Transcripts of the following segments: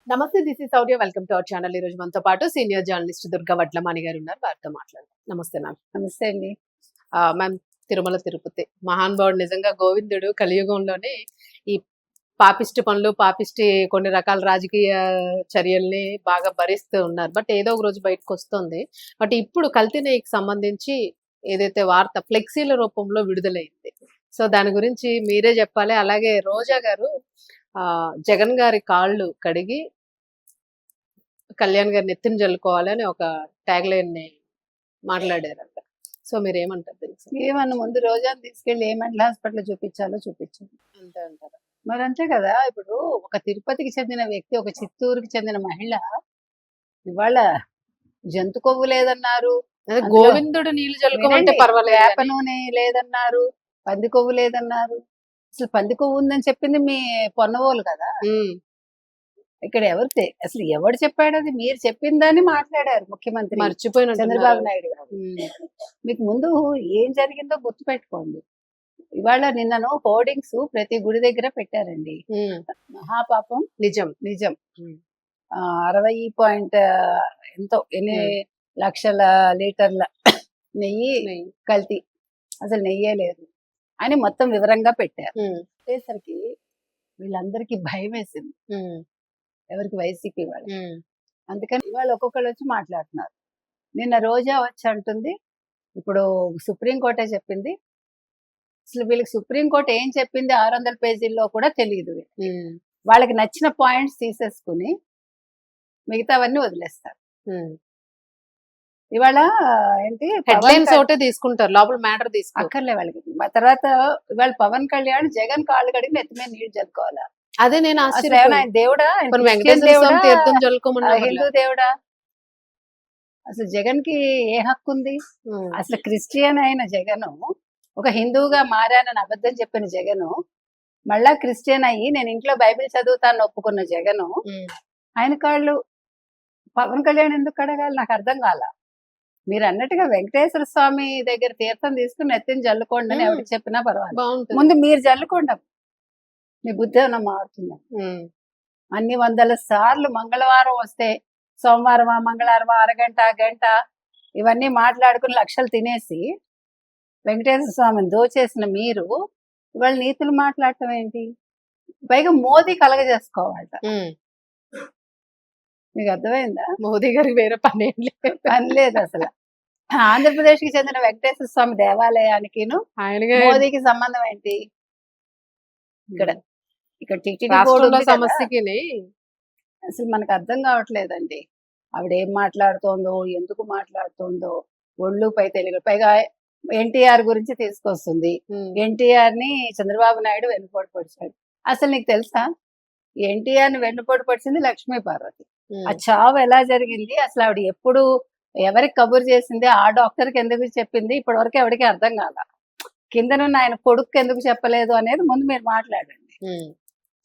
నమస్తే, this is Sourya. Welcome to our channel. ఈ రోజు మనతో పాటు సీనియర్ జర్నలిస్ట్ దుర్గా వడ్లమాని గారు ఉన్నారు. వారితో మాట్లాడదాం. నమస్తే మ్యామ్. నమస్తే అండి. మ్యామ్, తిరుమల తిరుపతి మహానుభావుడు, నిజంగా గోవిందుడు కలియుగంలోనే ఈ పాపిష్టి పనులు, పాపిష్టి కొన్ని రకాల రాజకీయ చర్యల్ని బాగా భరిస్తూ ఉన్నారు. బట్ ఏదో ఒక రోజు బయటకు వస్తుంది. బట్ ఇప్పుడు కల్తీ నెయ్యికి సంబంధించి ఏదైతే వార్త ఫ్లెక్సీల రూపంలో విడుదలైంది, సో దాని గురించి మీరే చెప్పాలి. అలాగే రోజా గారు జగన్ గారి కాళ్ళు కడిగి కళ్యాణ్ గారిని ఎత్తిన జల్లుకోవాలని ఒక ట్యాగ్ లైన్ ని మాట్లాడారంట. సో మీరు ఏమంటారు తెలుసు? ఏమన్నా ముందు రోజాను తీసుకెళ్లి ఏ మెంటల్ హాస్పిటల్ చూపించాలో చూపించండి అంతే అంటారా? మరి అంతే కదా. ఇప్పుడు ఒక తిరుపతికి చెందిన వ్యక్తి, ఒక చిత్తూరుకి చెందిన మహిళ ఇవాళ జంతు కొవ్వు లేదన్నారు, అదే గోవిందుడు నీళ్లు జల్లుకోమంటే పర్వాలేదు, వేప నూనె లేదన్నారు, పంది కొవ్వు లేదన్నారు. అసలు పంది కొవ్వు ఉందని చెప్పింది మీ పొన్నవోలు కదా. ఇక్కడ అసలు ఎవరు చెప్పాడు? అది మీరు చెప్పిందని మాట్లాడారు ముఖ్యమంత్రి మర్చిపోయిన చంద్రబాబు నాయుడు గారు. మీకు ముందు ఏం జరిగిందో గుర్తు పెట్టుకోండి. ఇవాళ నిన్నను హోర్డింగ్స్ ప్రతి గుడి దగ్గర పెట్టారండి. మహాపాపం నిజం నిజం 60 ఎంతో ఎన్ని లక్షల లీటర్ల నెయ్యి కల్తీ, అసలు నెయ్యే లేదు అని మొత్తం వివరంగా పెట్టారు. పెట్టేసరికి వీళ్ళందరికీ భయం వేసింది. ఎవరికి? వైసీపీ వాళ్ళు. అందుకని ఇవాళ ఒక్కొక్కరు వచ్చి మాట్లాడుతున్నారు. నిన్న రోజా వచ్చి అంటుంది, ఇప్పుడు సుప్రీంకోర్టే చెప్పింది. అసలు వీళ్ళకి సుప్రీంకోర్టు ఏం చెప్పింది 600 పేజీల్లో కూడా తెలియదు. వాళ్ళకి నచ్చిన పాయింట్స్ తీసేసుకుని మిగతావన్నీ వదిలేస్తారు. ఇవాళ ఏంటి హెడ్లైన్స్ ఒకటే తీసుకుంటారు, లోపల మ్యాటర్ అక్కర్లే వాళ్ళకి. తర్వాత ఇవాళ పవన్ కళ్యాణ్ జగన్ కాళ్ళు కడిగి నెత్తి మీద నీళ్ళు జరుపుకోవాలా? అదే నేను దేవుడా, హిందూ దేవుడా? అసలు జగన్ కి ఏ హక్కు ఉంది? అసలు క్రిస్టియన్ అయిన జగను, ఒక హిందువుగా మారానని అబద్ధం చెప్పిన జగను, మళ్ళా క్రిస్టియన్ అయ్యి నేను ఇంట్లో బైబిల్ చదువుతాను ఒప్పుకున్న జగను, ఆయన కాళ్ళు పవన్ కళ్యాణ్ ఎందుకు కడగాలి? నాకు అర్థం కాల. మీరు అన్నట్టుగా వెంకటేశ్వర స్వామి దగ్గర తీర్థం తీసుకుని నెత్తిని జల్లుకోండి అని ఎవరికి చెప్పినా పర్వాలేదు, ముందు మీరు జల్లుకోండి. మీ బుద్ధి ఏమన్నా మారుతుందా? అన్ని 100 సార్లు మంగళవారం వస్తే సోమవారం మంగళవారం అరగంట గంట ఇవన్నీ మాట్లాడుకుని లక్షలు తినేసి వెంకటేశ్వర స్వామిని దోచేసిన మీరు ఇవాళ నీతులు మాట్లాడటం ఏంటి? పైగా మోదీ కలగజేసుకోవాలట. మీకు అర్థమైందా? మోదీ గారికి వేరే పని లేదు అసలు. ఆంధ్రప్రదేశ్ కి చెందిన వెంకటేశ్వర స్వామి దేవాలయానికి మోదీకి సంబంధం ఏంటి? ఇక్కడ టీటీడీ బోర్డు సమస్యకి అసలు మనకు అర్థం కావట్లేదండి. ఆవిడ ఏం మాట్లాడుతోందో, ఎందుకు మాట్లాడుతోందో ఒళ్ళు పై తెలుగు. పైగా ఎన్టీఆర్ గురించి తీసుకొస్తుంది. ఎన్టీఆర్ ని చంద్రబాబు నాయుడు వెన్నుపోటు పొడిచాడు. అసలు నీకు తెలుసా, ఎన్టీఆర్ ని వెన్నుపోటు పొడిచింది లక్ష్మీ పార్వతి. ఆ చావు ఎలా జరిగింది, అసలు ఆవిడ ఎప్పుడు ఎవరికి కబురు చేసింది, ఆ డాక్టర్కి ఎందుకు చెప్పింది, ఇప్పటి వరకు ఎవరికి అర్థం కాల. కిందనున్న ఆయన కొడుకు ఎందుకు చెప్పలేదు అనేది ముందు మీరు మాట్లాడండి.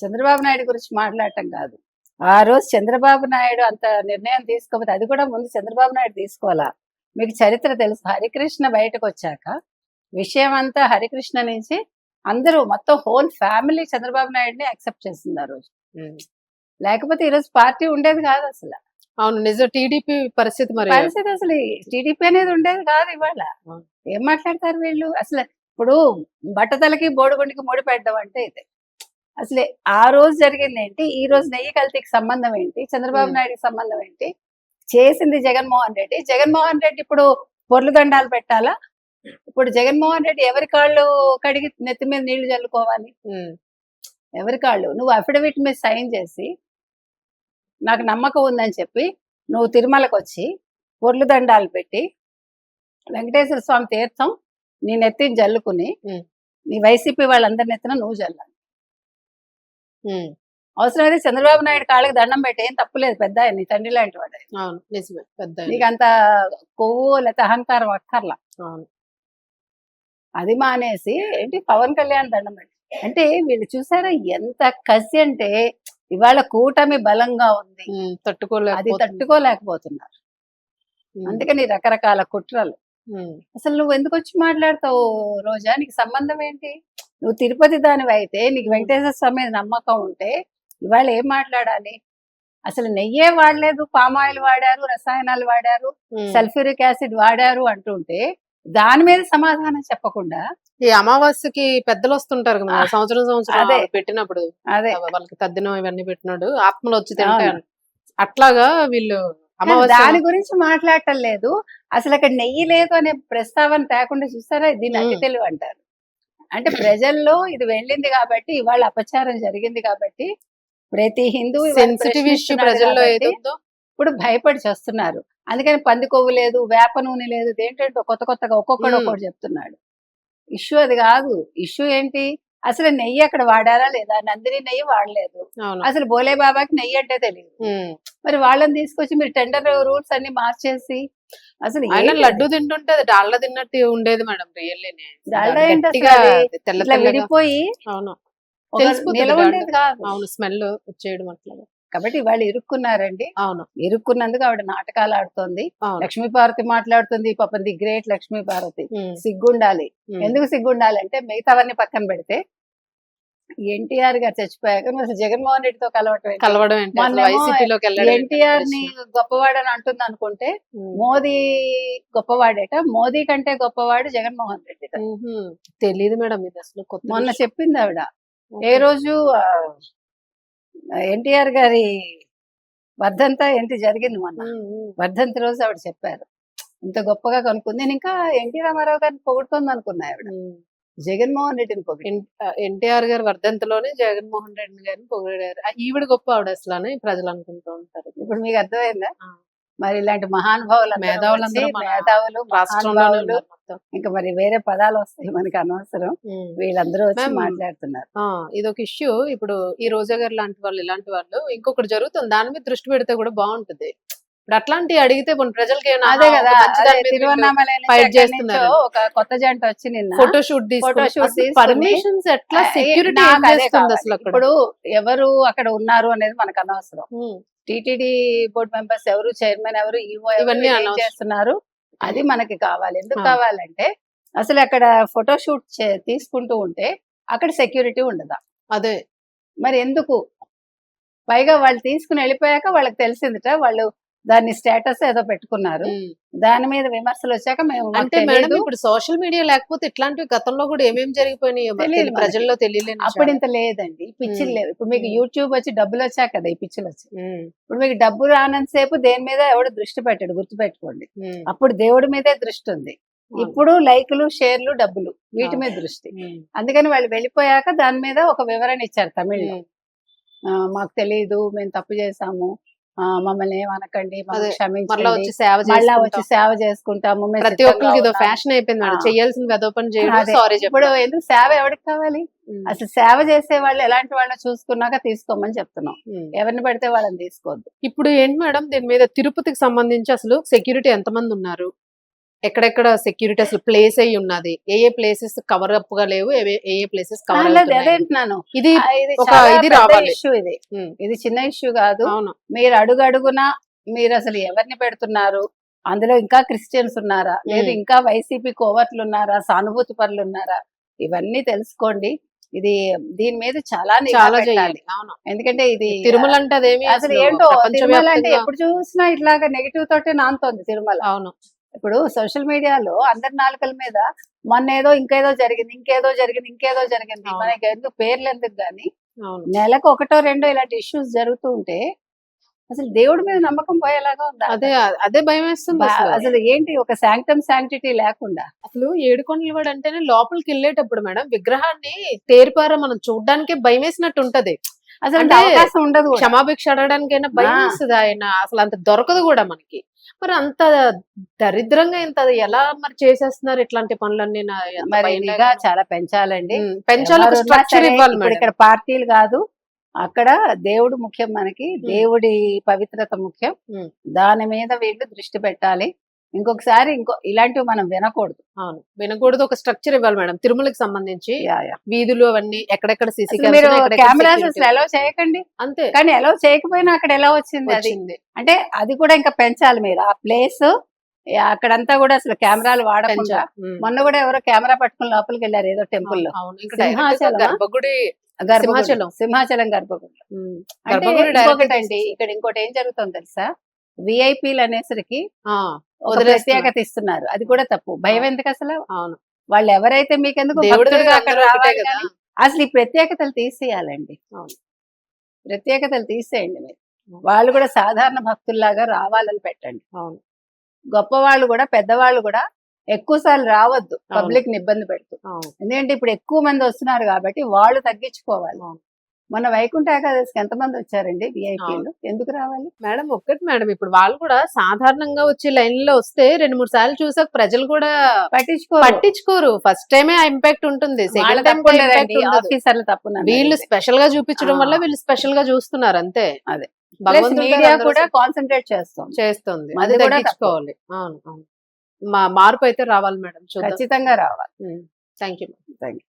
చంద్రబాబు నాయుడు గురించి మాట్లాడటం కాదు. ఆ రోజు చంద్రబాబు నాయుడు అంత నిర్ణయం తీసుకోకపోతే అది కూడా ముందు చంద్రబాబు నాయుడు తీసుకోవాలా? మీకు చరిత్ర తెలుసు. హరికృష్ణ బయటకు వచ్చాక విషయం అంతా హరికృష్ణ నుంచి అందరూ మొత్తం హోల్ ఫ్యామిలీ చంద్రబాబు నాయుడిని యాక్సెప్ట్ చేసింది ఆ రోజు. లేకపోతే ఈరోజు పార్టీ ఉండేది కాదు అసలు. అవును, నిజం. టీడీపీ పరిస్థితి అసలు టీడీపీ అనేది ఉండేది కాదు. ఇవాళ ఏం మాట్లాడతారు వీళ్ళు? అసలు ఇప్పుడు బట్టతలకి బోడిగుండికి ముడి పెట్టడం అంటే ఇది. అసలే ఆ రోజు జరిగింది ఏంటి, ఈ రోజు నెయ్యి కల్తీకి సంబంధం ఏంటి, చంద్రబాబు నాయుడికి సంబంధం ఏంటి? చేసింది జగన్మోహన్ రెడ్డి. జగన్మోహన్ రెడ్డి ఇప్పుడు పొర్లు దండాలు పెట్టాలా? ఇప్పుడు జగన్మోహన్ రెడ్డి ఎవరి కాళ్ళు కడిగి నెత్తి మీద నీళ్లు చల్లుకోవాలి? ఎవరి కాళ్ళు? నువ్వు అఫిడవిట్ మీద సైన్ చేసి నాకు నమ్మకం ఉందని చెప్పి నువ్వు తిరుమలకు వచ్చి పొర్లు దండాలు పెట్టి వెంకటేశ్వర స్వామి తీర్థం నీ నెత్తిని జల్లుకుని నీ వైసీపీ వాళ్ళందరి నెత్తిన నువ్వు జల్లాలి. అవసరమైతే చంద్రబాబు నాయుడు కాళ్ళకి దండం పెట్టి ఏం తప్పులేదు, పెద్ద నీ తండ్రి లాంటి వాడు. నీకు అంత కొవ్వు లేకపోతే అహంకారం అక్కర్లా. అది మానేసి ఏంటి పవన్ కళ్యాణ్ దండం పెట్టి అంటే వీళ్ళు చూసారా ఎంత కసి అంటే ఇవాళ కూటమి బలంగా ఉంది, అది తట్టుకోలేకపోతున్నారు. అందుకని రకరకాల కుట్రలు. అసలు నువ్వు ఎందుకు వచ్చి మాట్లాడతావు రోజా? నీకు సంబంధం ఏంటి? నువ్వు తిరుపతి దానివి అయితే నీకు వెంకటేశ్వర స్వామి మీద నమ్మకం ఉంటే ఇవాళ ఏం మాట్లాడాలి? అసలు నెయ్యే వాడలేదు, పామాయిల్ వాడారు, రసాయనాలు వాడారు, సల్ఫ్యూరిక్ యాసిడ్ వాడారు అంటుంటే దాని మీద సమాధానం చెప్పకుండా ఈ అమావాస్యకి పెద్దలు వస్తుంటారు కదా, ఆ, సంవత్సరం అదే. పెట్టినప్పుడు అదే వాళ్ళకి తద్దినం ఇవన్నీ పెట్టినాడు, ఆత్మలు వచ్చి అవును. తింటారు. అట్లాగా వీళ్ళు కానీ అమావాస్య దాని గురించి మాట్లాడటం లేదు. అసలు అక్కడ నెయ్యి లేదు అనే ప్రస్తావన తేకుండా చూస్తారా, దీన్ని అతి ఉమ్, తెలివి అంటారు. అంటే ప్రజల్లో ఇది వెళ్ళింది కాబట్టి, ఇవాళ అపచారం జరిగింది కాబట్టి ప్రతి హిందూ ఇవాళ సెన్సిటివ్ ఇష్యూ ప్రశ్నిస్తున్నాడు ప్రజల్లో కాబట్టి ఏదుందో. ఇప్పుడు భయపడి చేస్తున్నారు. అందుకని పంది కొవ్వు లేదు, వేప నూనె లేదు, దేంటంటే కొత్తగా ఒక్కొక్కడు ఉమ్, ఒక్కొక్కటి చెప్తున్నాడు. ఇష్యూ అది కాదు. ఇష్యూ ఏంటి, అసలు నెయ్యి అక్కడ వాడారా లేదా? నందిని నెయ్యి వాడలేదు. అవును. అసలు భోలే బాబాకి నెయ్యి అంటే తెలియదు. ఉమ్. మరి వాళ్ళని తీసుకొచ్చి మీరు టెండర్ రూల్స్ అన్ని మార్చేసి అసలు ఆయన ఏంటి లడ్డు అది? తింటుంటే అది డాల్డా తిన్నట్టు ఉండేది మేడం, రియల్లీ డాల్డా ఏంటి గట్టిగా అసలు అది? తెల్ల ఇట్లా తెల్లగా. విడిపోయి అవును, ఒక తెలిసిపోతుంది నిలవ డాల్డా. ఉండేది కాదు. అవును, స్మెల్ వచ్చేయడం అట్లా. కాబట్టి వాళ్ళు ఇరుక్కున్నారండి. అవును, ఇరుక్కున్నందుకు ఆవిడ నాటకాలు ఆడుతోంది. అవును. లక్ష్మీపార్వతి మాట్లాడుతుంది, పాపం ది గ్రేట్ లక్ష్మీపార్వతి. ఉమ్, సిగ్గుండాలి. ఉమ్. ఎందుకు సిగ్గుండాలంటే మిగతావన్నీ పక్కన పెడితే ఎన్టీఆర్ గారు చచ్చిపోయాక నువ్వు అసలు జగన్మోహన్ రెడ్డితో కలవటం ఏంటి? కలవడం ఏంటి, అసలు మొన్నేమో వైసీపీలోకి వెళ్ళడం ఏంటి అనే ఎన్టీఆర్ ని ప్రశ్న. గొప్పవాడని అంటుంది అనుకుంటే ఉమ్. మోదీ గొప్పవాడేట. మోదీ కంటే గొప్పవాడు జగన్మోహన్ రెడ్డి. ఉహుం. తెలీదు మేడం, ఇది అసలు కొత్త మొన్న విషయం. చెప్పింది ఆవిడ. ఓకే. ఏ రోజు ఎన్టీఆర్ గారి వర్ధంత ఏంటి జరిగింది మొన్న. ఉమ్, ఉమ్. వర్ధంతి రోజు ఆవిడ చెప్పారు, ఇంత గొప్పగా కనుక్కుంది. నేను ఇంకా ఎన్టీ రామారావు గారిని పొగుడుతోంది అనుకున్నా ఆవిడ. ఉమ్. జగన్మోహన్ రెడ్డిని పొగిడి. ఎన్టీఆర్ గారి వర్ధంతిలోనే జగన్మోహన్ రెడ్డి గారిని పొగిడారు. ఈవిడ గొప్ప ఆవిడ అసలు అని ప్రజలు అనుకుంటూ ఉంటారు. ఇప్పుడు మీకు అర్థమైందా? ఆ. మరి ఇలాంటి మహానుభావులు మేధావులందరూ మన మేధావులు రాష్ట్రంలోనే మహానుభావులు ఉన్నారు మొత్తం. ఇంకా మరి వేరే పదాలు వస్తాయి మనకి అనవసరం. ఉమ్. వీళ్ళందరూ వచ్చి మ్యామ్, మాట్లాడుతున్నారు. ఇదొక ఇష్యూ. ఇప్పుడు ఈ రోజా గారు లాంటి వాళ్ళు, ఇలాంటి వాళ్ళు ఇంకొకటి జరుగుతుంది, దాని మీద దృష్టి పెడితే కూడా బాగుంటుంది. ఇప్పుడు అట్లాంటివి అడిగితే కొన్ని ప్రజలకి ఏమైనా, అదే ఆహా, కదా, ఒక మంచి అదే దాని మీద వీళ్ళు తిరువన్నామలై నుంచి ఫైట్ ఎక్కడి నుంచో చేస్తున్నారు. ఒక కొత్త జంట వచ్చి నిన్న ఫోటో షూట్ ఫోటో షూట్ తీసుకుని పర్మిషన్స్ ఎట్లా, సెక్యూరిటీ ఏం నాకు అదే చేస్తుంది కావాలి. అసలు అక్కడ? ఇప్పుడు ఎవరు అక్కడ ఉన్నారు అనేది మనకు అనవసరం. ఉమ్, టీటీడీ బోర్డు మెంబర్స్ ఎవరు, చైర్మన్ ఎవరు, ఈవో ఎవరు, ఇవన్నీ ఏం అనవసరం. చేస్తున్నారు అది మనకి కావాలి. ఎందుకు ఆ. కావాలంటే అసలు అక్కడ ఫోటో షూట్ తీసుకుంటూ ఉంటే అక్కడ సెక్యూరిటీ ఉండదా? అదే. మరి ఎందుకు? పైగా వాళ్ళు తీసుకుని వెళ్ళిపోయాక వాళ్ళకి తెలిసిందిట, వాళ్ళు దాన్ని స్టేటస్ ఏదో పెట్టుకున్నారు. ఉమ్. దాని మీద విమర్శలు వచ్చాక మేము మాకు అంటే మేడం, తెలీదు. ఇప్పుడు సోషల్ మీడియా లేకపోతే ఇట్లాంటివి గతంలో కూడా ఏమేమి జరిగిపోయినాయో మరి తెలీదు మనకి. ప్రజల్లో తెలియలేని అప్పుడు విషయాలు. ఇంత లేదండి, ఈ పిచ్చిలు ఉమ్. లేవు. ఇప్పుడు మీకు ఉమ్. యూట్యూబ్ వచ్చి డబ్బులు వచ్చాక కదా ఈ పిచ్చిలు వచ్చాయి. ఉమ్, ఇప్పుడు మీకు డబ్బు రానంతసేపు దేని మీద ఎవడు దృష్టి పెట్టాడు, గుర్తుపెట్టుకోండి. ఉమ్. అప్పుడు దేవుడి మీదే దృష్టి ఉంది. అవును. ఇప్పుడు లైకులు, షేర్లు, డబ్బులు, వీటి మీద దృష్టి. ఉమ్. అందుకని వాళ్ళు వెళ్ళిపోయాక దాని మీద ఒక వివరణ ఇచ్చారు తమిళ్లో. ఉమ్. మాకు తెలియదు, మేము తప్పు చేసాము, మమ్మల్ని ఏమనకండి, అదే. మమ్మల్ని మరలా క్షమించండి, వచ్చి సేవ మళ్ళా చేసుకుంటాం. వచ్చి సేవ చేసుకుంటాము, మేము ప్రతి సిద్ధంగా ఒక్కరికి ఇదో ఉన్నాము. ఫ్యాషన్ అయిపోయింది మేడం, ఆ. చెయ్యాల్సిన వెదో పని చేయడం, అదే. సారీ ఇప్పుడు చెప్పడం. ఎందుకు సేవ ఎవరికి కావాలి? ఉమ్. అసలు సేవ చేసే వాళ్ళు ఎలాంటి వాళ్ళో చూసుకున్నాక తీసుకోమని చెప్తున్నాం. ఉమ్. ఎవరిని పడితే వాళ్ళని తీసుకోవద్దు. ఇప్పుడు ఏంటి మేడం, దీని మీద తిరుపతికి సంబంధించి అసలు సెక్యూరిటీ ఎంతమంది ఉన్నారు, ఎక్కడెక్కడ సెక్యూరిటీ అసలు ప్లేస్ అయ్యి ఉన్నది, ఏ ఏ ప్లేసెస్ కవర్ అప్ గా లేవు, ఏ ఏ ప్లేసెస్ కవర్ లేదు, అదే అవుతున్నాయి, అంటున్నాను. ఇది ఇది ఒక చాలా ఇది పెద్ద రావాలి. ఇష్యూ. ఇది ఉమ్. ఇది చిన్న ఇష్యూ కాదు. అవును. మీరు అడుగడుగునా మీరు అసలు ఎవరిని పెడుతున్నారు, అందులో ఇంకా క్రిస్టియన్స్ ఉన్నారా, లేదు ఇంకా వైసీపీ కోవర్లు ఉన్నారా, సానుభూతి పరులు ఉన్నారా, ఇవన్నీ తెలుసుకోండి. ఇది దీని మీద చాలా నిఘా చాలా పెట్టాలి. చేయాలి. అవును. ఎందుకంటే ఇది తిరుమల అంటే అదేమి అసలు ఏంటో, తిరుమల అంటే ప్రపంచవ్యాప్తంగా. ఎప్పుడు చూసినా ఇట్లాగా నెగిటివ్ తోటే నానుతోంది తిరుమల. అవును. ఇప్పుడు సోషల్ మీడియాలో అందరి నాలుకల మీద మొన్న ఏదో ఇంకేదో జరిగింది, ఇంకేదో జరిగింది, ఇంకేదో జరిగింది, అవును. మనకి ఎందుకు పేర్లు ఎందుకు గాని, అవును. నెలకు ఒకటో రెండో ఇలాంటి ఇష్యూస్ జరుగుతూ ఉంటే అసలు దేవుడి మీద నమ్మకం పోయేలాగా ఉందా? అదే అదే భయం వేస్తుంది అసలు. అసలు ఏంటి, ఒక శాంక్టిటీ లేకుండా. అసలు ఏడుకొండలవాడు అంటేనే లోపలికి వెళ్ళేటప్పుడు మేడం, విగ్రహాన్ని తేరిపార మనం చూడడానికే భయం వేసినట్టు ఉంటది. అసలు అంటే అవకాశం ఉండదు కూడా. క్షమాభిక్ష అడగడానికైనా భయం ఆ. వేస్తుంది. ఆయన అసలు అంత దొరకదు కూడా మనకి. మరి అంత దరిద్రంగా ఇంత ఎలా మరి చేసేస్తున్నారు ఇట్లాంటి పనులన్నీ? మరి నిఘా చాలా పెంచాలండి. పెంచాలి, ఒక ఎవరున్నా స్ట్రక్చర్ సరే, ఇవ్వాలి ఇప్పుడు మేడం. ఇక్కడ పార్టీలు కాదు, అక్కడ దేవుడు ముఖ్యం మనకి. దేవుడి పవిత్రత ముఖ్యం. దాని మీద వీళ్ళు దృష్టి పెట్టాలి. ఇంకొకసారి ఇలాంటివి మనం వినకూడదు. అవును, వినకూడదు. ఒక స్ట్రక్చర్ ఇవ్వాలి మేడం తిరుమలకి సంబంధించి. వీధులు అవన్నీ ఎక్కడెక్కడ సీసీ మీరు కెమెరాస్ అసలు అలౌ చేయకండి అంతే. కానీ అలౌ చేయకపోయినా అక్కడ ఎలా వచ్చింది అది? అంటే అది కూడా ఇంకా పెంచాలి మీరు. ఆ ప్లేస్ అక్కడంతా కూడా అసలు కెమెరాలు వాడకుండా ఉమ్. మొన్న కూడా ఎవరో కెమెరా పట్టుకుని లోపలికి వెళ్ళారు ఏదో టెంపుల్ లో అవును ఇంకా direct గా సింహాచలమా? గర్భగుడి సింహాచలం సింహాచలం గర్భగుడిలో ఉమ్. అంటే గర్భగుడి ఇంకొకటి direct అండి ఇక్కడ ఇంకోటి ఏం జరుగుతుందో తెలుసా విఐపీలు అనేసరికి ఆ, ఒక వదిలేస్తున్నారు. ప్రత్యేకత ఇస్తున్నారు అది కూడా తప్పు భయం అవును. ఎందుకు అసలు అవును వాళ్ళు ఎవరైతే మీకెందుకు దేవుడి భక్తుడిగా దగ్గర అక్కడ అందరూ ఒకటే రావాలి కదా. కానీ అసలు ఈ ప్రత్యేకతలు తీసేయాలండి అవును. ప్రత్యేకతలు తీసేయండి మీరు వాళ్ళు కూడా సాధారణ భక్తుల్లాగా రావాలని పెట్టండి అవును గొప్ప వాళ్ళు కూడా పెద్దవాళ్ళు కూడా ఎక్కువ సార్లు రావద్దు అవును. పబ్లిక్ ని ఇబ్బంది పెడుతూ అవును ఎందుకంటే ఇప్పుడు ఎక్కువ మంది వస్తున్నారు కాబట్టి వాళ్ళు తగ్గించుకోవాలి అవును. మన వైకుంఠ ఏకాదశికి ఎంతమంది వచ్చారండి విఐపీలు ఎందుకు రావాలి మేడం ఒక్కటి మేడం ఇప్పుడు వాళ్ళు కూడా సాధారణంగా వచ్చి లైన్ లో వస్తే 2-3 సార్లు చూసాక ప్రజలు కూడా పట్టించుకోరు ఫస్ట్ టైమే ఆ ఇంపాక్ట్ ఉంటుంది సెకండ్ టైం ఆఫీసర్లు తప్పు వీళ్ళు స్పెషల్ గా చూపించడం వల్ల వీళ్ళు స్పెషల్ గా చూస్తున్నారు అంతే అదే. భగవంతుడి మీడియా దగ్గర అందరూ కూడా కాన్సన్ట్రేట్ చేస్తాం చేస్తుంది అది అది కూడా తగ్గించుకోవాలి అవును అవును మార్పు అయితే రావాలి మేడం చూద్దాం ఖచ్చితంగా రావాలి థ్యాంక్ యూ థ్యాంక్ యూ